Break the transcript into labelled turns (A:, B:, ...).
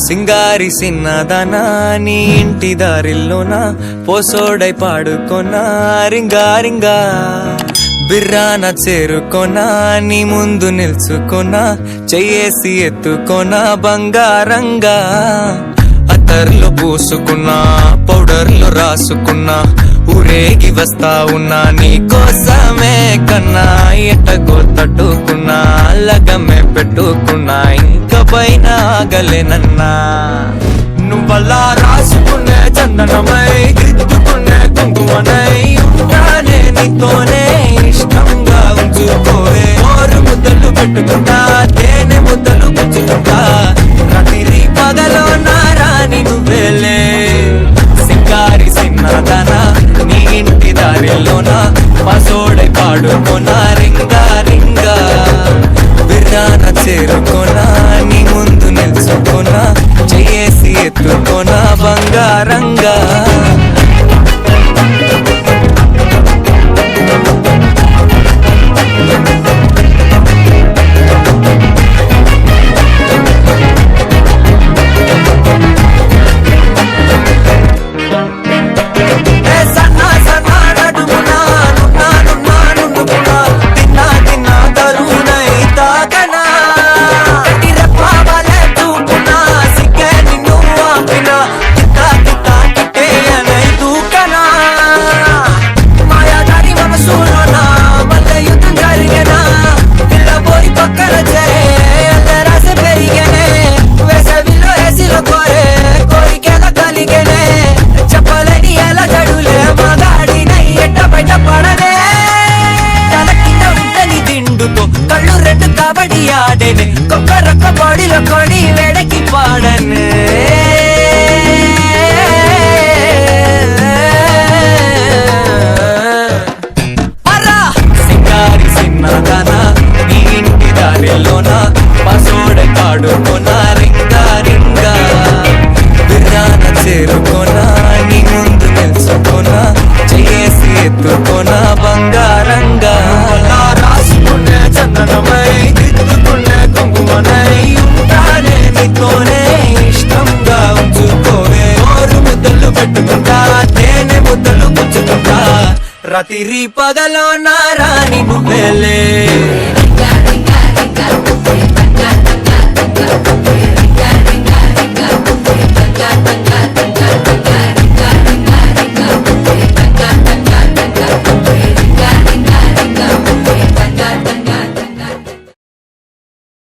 A: సింగారి సిన్నదనా నీ ఇంటి దారిల్లోనా పోసోడై పాడుకొనా రింగా రింగా బిర్రాన చేరుకొనా నీ ముందు నిల్చుకొనా చెయ్యేసి ఎత్తుకొనా బంగారంగా అత్తర్లు పూసుకున్నా పౌడర్లు రాసుకున్నా ఊరేగి వస్తా ఉన్నా నీ కోసమే కన్నా ఎట్టగో తట్టుకున్నా లగమే పెట్టుకున్నా ఇంక పైన ఆగలేనన్నా నువ్వలా రాసుకునే చందనమై దిద్దుకునే కుంకుమనై ఉంటానే నీతోనే ఇష్టంగా ఉంచుకోవే ఓరు ముద్దలు పెట్టుకుంటా తేనె ముద్దలు పుచ్చుకుంటా రాత్రి పగలో నా రాని నువ్వేలే సింగారి సిన్నదనా నీ ఇంటి దారిలోన పసోడై పాడుకోనా రింగా రింగా బిర్రాన చేరుకోనా నీ ముందు నిల్చుకోనా చెయ్యేసి ఎత్తుకోనా బంగారంగా కళ్ళు రెండు కబడ్డీ ఆడేనే కొక్కరొక్క బాడీలో కొడి వెడకి పాడనే సింగారి సిన్నదనా నీ ఇంటి దారిలోన పసోడై పాడుకోనా రింగా రింగా బిర్రాన చేరుకోనా నీ ముందు నిల్చుకోనా చెయ్యేసి ఎత్తుకోనా బంగారంగా రాసుకునే చందనమై దిద్దుకునే కుంకుమనై ఉంటానే నీతోనే ఇష్టంగా ఉంచుకోవే ఓరు ముద్దలు పెట్టుకుంటా తేనె ముద్దలు పుచ్చుకుంటా రాత్రి పగలో నా రాని నువ్వేలే